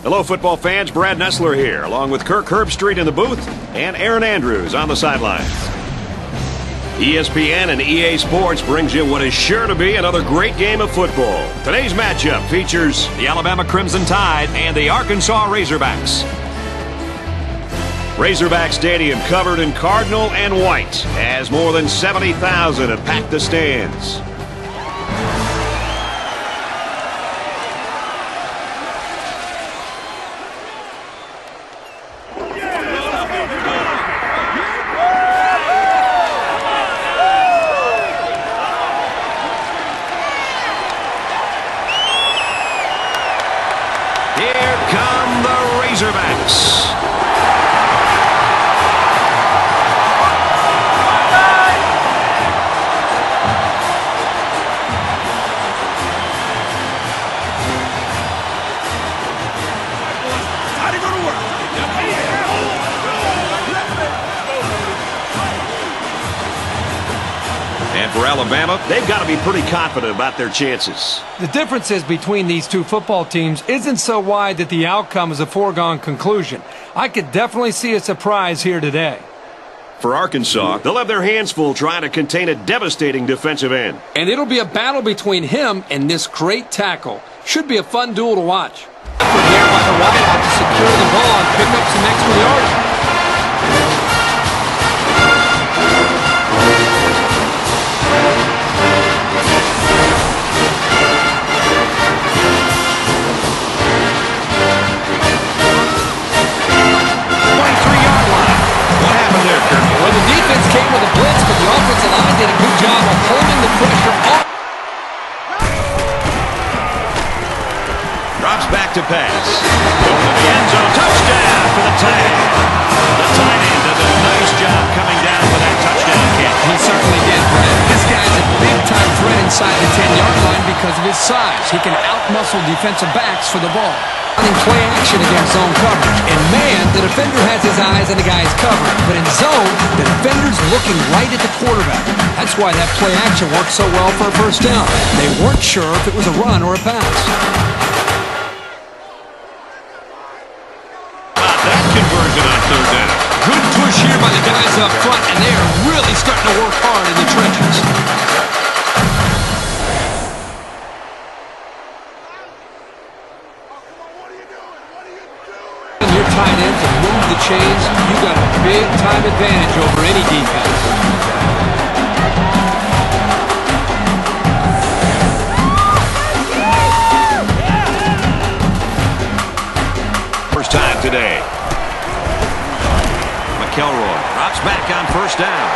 Hello, football fans. Brad Nessler here, along with Kirk Herbstreit in the booth and Aaron Andrews on the sidelines. ESPN and EA Sports brings you what is sure to be another great game of football. Today's matchup features the Alabama Crimson Tide and the Arkansas Razorbacks. Razorback Stadium covered in cardinal and white as more than 70,000 have packed the stands. Here come the Razorbacks. And for Alabama, they've got to be pretty confident about their chances. The differences between these two football teams isn't so wide that the outcome is a foregone conclusion. I could definitely see a surprise here today. For Arkansas, they'll have their hands full trying to contain a devastating defensive end. And it'll be a battle between him and this great tackle. Should be a fun duel to watch. Here by the wideout to secure the ball and pick up some extra yardage. Well, the defense came with a blitz, but the offensive line did a good job of holding the pressure off. Drops back to pass. Over to the end zone. Touchdown for the tag. The tight end does a nice job coming down for that touchdown catch. He certainly did, Brad. This guy's a big-time threat inside the 10-yard line because of his size. He can out-muscle defensive backs for the ball. In play action against zone coverage. And man, the defender has his eyes on the guy's covered. But in zone, the defender's looking right at the quarterback. That's why that play action worked so well for a first down. They weren't sure if it was a run or a pass. That conversion on third down. Good push here by the guys up front, and they are really starting to work hard in the trenches. Tight end to move the chains, you got a big-time advantage over any defense. First time today. McElroy drops back on first down.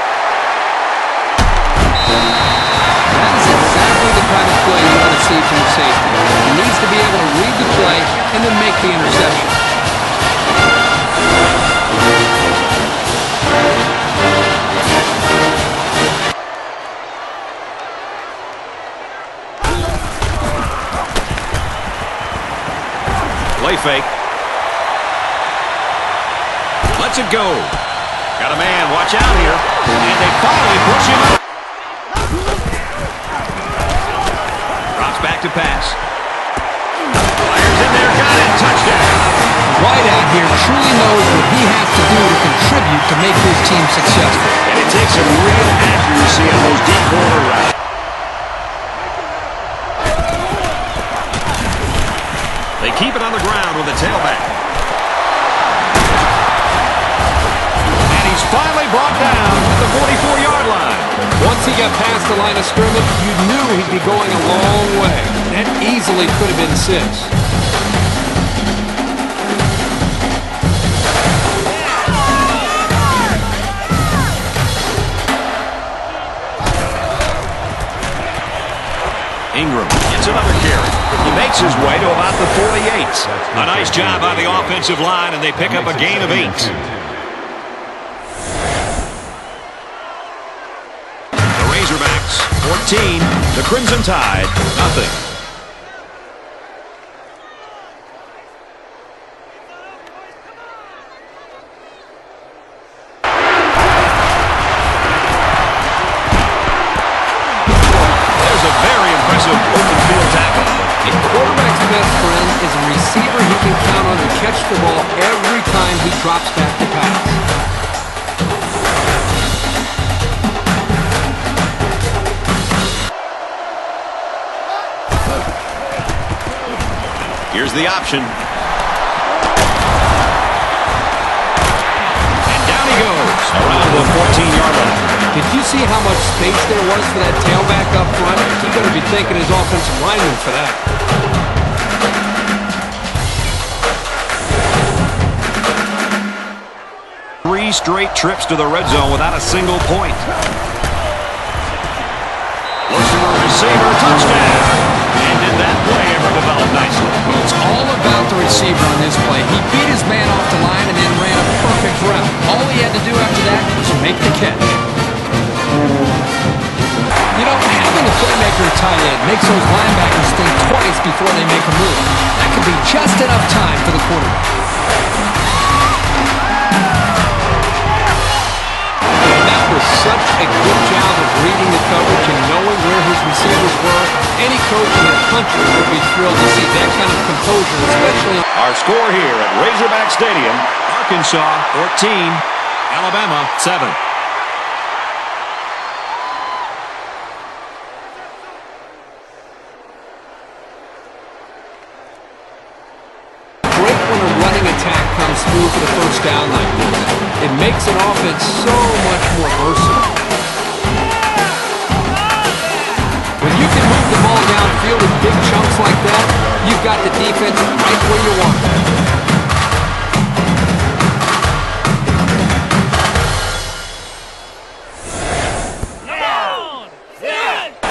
That is exactly the kind of play you want to see from the safety. He needs to be able to read the play and then make the interception. Play fake. Lets it go. Got a man. Watch out here. And they finally push him up. Drops back to pass. Fires in there. Got it. Touchdown. Wideout here truly knows what he has to do to contribute to make his team successful. And it takes some real accuracy on those deep corner routes. They keep it on the ground with a tailback. And he's finally brought down at the 44-yard line. Once he got past the line of scrimmage, you knew he'd be going a long way. That easily could have been 6. Ingram gets another carry. He makes his way to about the 48. A nice job on the offensive line, and they pick up a gain of 8. The Razorbacks, 14. The Crimson Tide, nothing. receiver he can count on to catch the ball every time he drops back to pass. Here's the option. And down he goes, around the 14-yard line. Did you see how much space there was for that tailback up front? He's going to be thanking his offensive lineman for that. 3 straight trips to the red zone without a single point. Looks for a receiver, touchdown. And did that play ever develop nicely? It's all about the receiver on this play. He beat his man off the line and then ran a perfect route. All he had to do after that was make the catch. You know, having a playmaker tight end makes those linebackers think twice before they make a move. That could be just enough time for the quarterback. That was such a good job of reading the coverage and knowing where his receivers were. Any coach in the country would be thrilled to see that kind of composure, especially on... Our score here at Razorback Stadium, Arkansas 14, Alabama 7. Great when a running attack comes through for the first down like this. It makes an offense so much more versatile. When you can move the ball downfield in big chunks like that, you've got the defense right where you want it.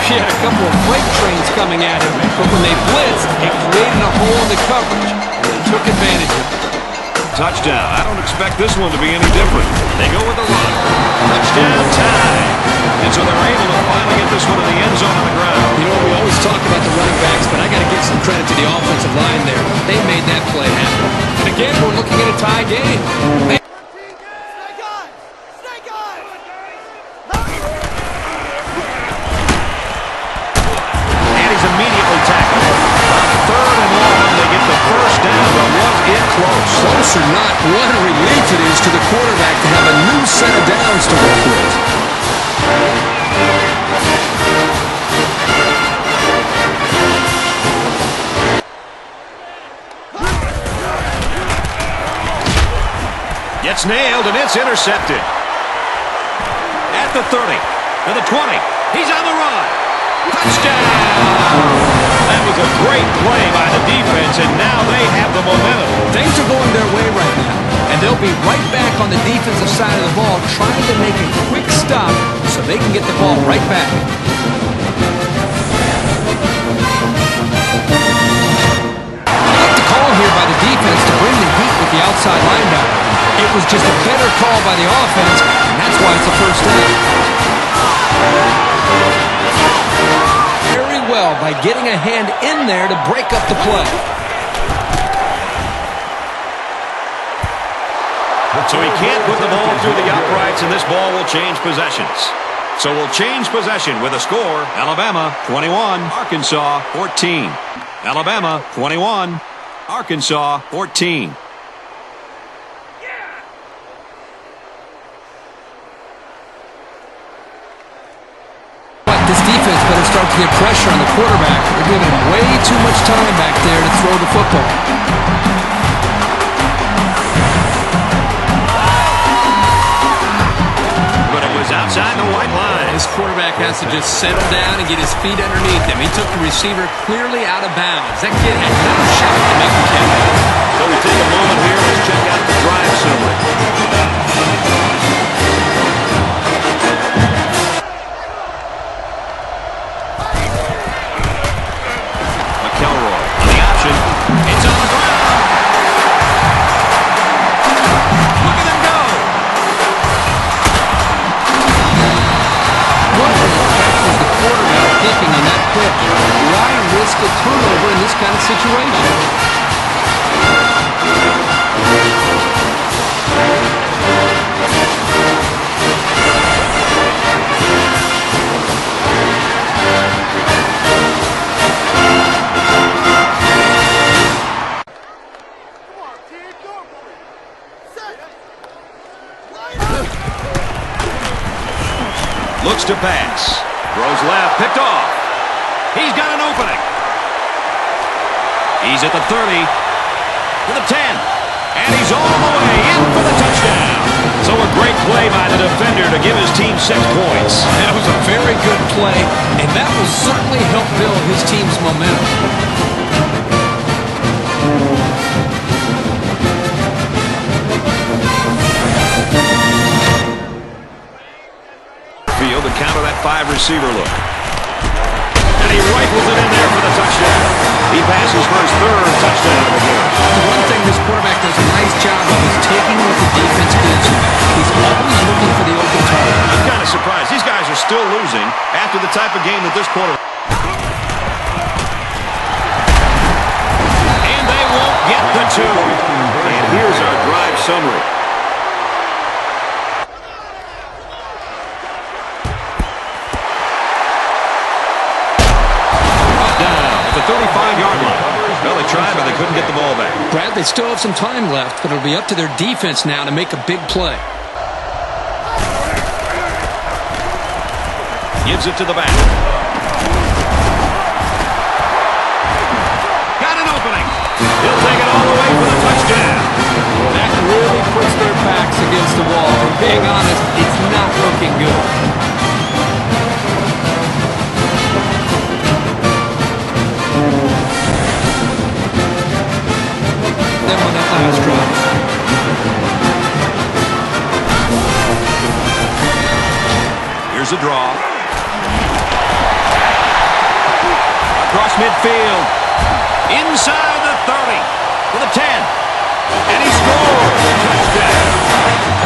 He had a couple of freight trains coming at him, but when they blitzed, it created a hole in the coverage, and they took advantage of it. Touchdown. I don't expect this one to be any different. They go with the run. Touchdown time. And so they're able to finally get this one in the end zone on the ground. You know, we always talk about the running backs, but I got to give some credit to the offensive line there. They made that play happen. And again, we're looking at a tie game. And he's immediately tackled. On 3rd and long, they get the first down, but was it close? Close or not, what a relief it is to the quarterback to have a new set of downs to work with. Gets nailed, and it's intercepted. At the 30, to the 20. He's on the run. Touchdown! That was a great play by the defense, and now they have the momentum. Things are going their way right now, and they'll be right back on the defensive side of the ball trying to make a quick stop so they can get the ball right back. I like the call here by the defense to bring the heat with the outside linebacker. It was just a better call by the offense, and that's why it's a first down. Very well by getting a hand in there to break up the play. So he can't put the ball through the uprights, and this ball will change possessions. So we'll change possession with a score. Alabama 21, Arkansas 14. Alabama 21, Arkansas 14. This defense better start to get pressure on the quarterback. They're giving him way too much time back there to throw the football. But it was outside the white line. This quarterback has to just settle down and get his feet underneath him. He took the receiver clearly out of bounds. That kid had no shot to make the catch. So we take a moment here. Let's check out the drive summary. It's on the ground. Look at him go. What the heck was the quarterback thinking in that pitch? Why risk a turnover in this kind of situation? Looks to pass. Throws left. Picked off. He's got an opening. He's at the 30. To the 10. And he's all the way in for the touchdown. So a great play by the defender to give his team 6 points. That was a very good play, and that will certainly help build his team's momentum. Field to counter that 5-receiver look. And he rifles it in there for the touchdown. He passes for his 3rd touchdown of the game. The one thing this quarterback does a nice job of is taking what the defense gives him. He's always looking for the open target. I'm kind of surprised. These guys are still losing after the type of game that this quarter. And they won't get the 2. And here's our drive summary. The 35-yard line. Well, they tried, but they couldn't get the ball back. Brad, they still have some time left, but it'll be up to their defense now to make a big play. Gives it to the back. Got an opening. He'll take it all the way for the touchdown. That really puts their backs against the wall. And being honest, it's not looking good. On that last drive. Here's a draw. Across midfield. Inside the 30. To the 10. And he scores. Touchdown.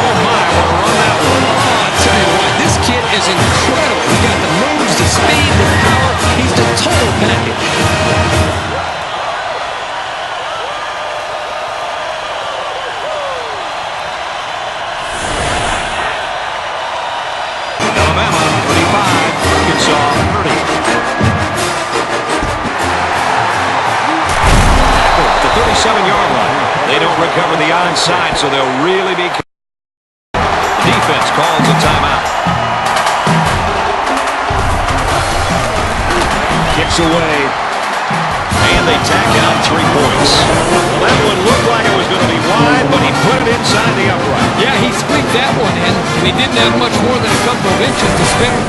Oh, my. What a run that was. Oh, I tell you what, this kid is incredible. He got the moves, the speed, the power. He's the total package. Arkansas 30. At the 37-yard line. They don't recover the onside, so they'll really be. The defense calls a timeout. Kicks away. And they tack on 3 points. Well, that one looked like it was going to be wide, but he put it inside the upright. Yeah, he squeaked that one in, and he didn't have much more than a couple of inches to spare.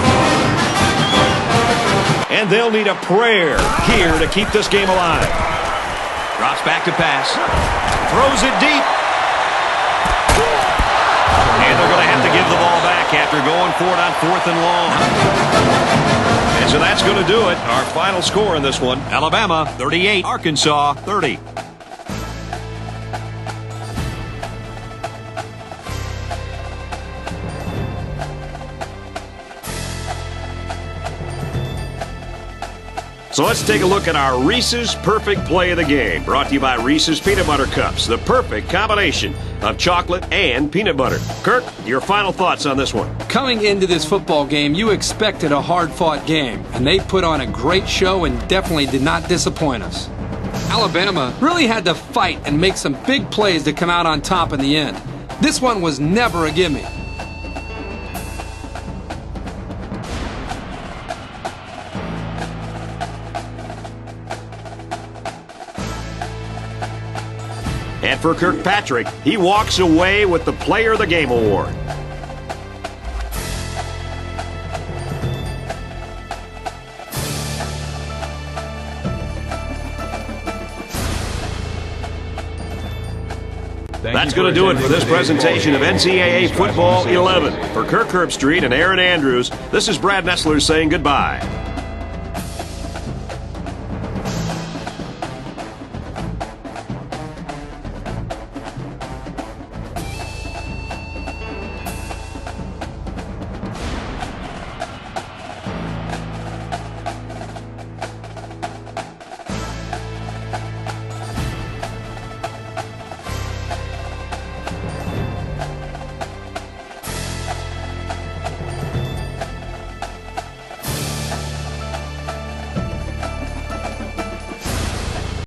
And they'll need a prayer here to keep this game alive. Drops back to pass. Throws it deep. And they're going to have to give the ball back after going for it on 4th and long. And so that's going to do it. Our final score in this one, Alabama 38, Arkansas 30. So let's take a look at our Reese's Perfect Play of the Game, brought to you by Reese's Peanut Butter Cups, the perfect combination of chocolate and peanut butter. Kirk, your final thoughts on this one. Coming into this football game, you expected a hard-fought game, and they put on a great show and definitely did not disappoint us. Alabama really had to fight and make some big plays to come out on top in the end. This one was never a gimme. And for Kirkpatrick, he walks away with the Player of the Game award. That's going to do it for this presentation of NCAA Football 11. For Kirk Herbstreit and Aaron Andrews, this is Brad Nessler saying goodbye.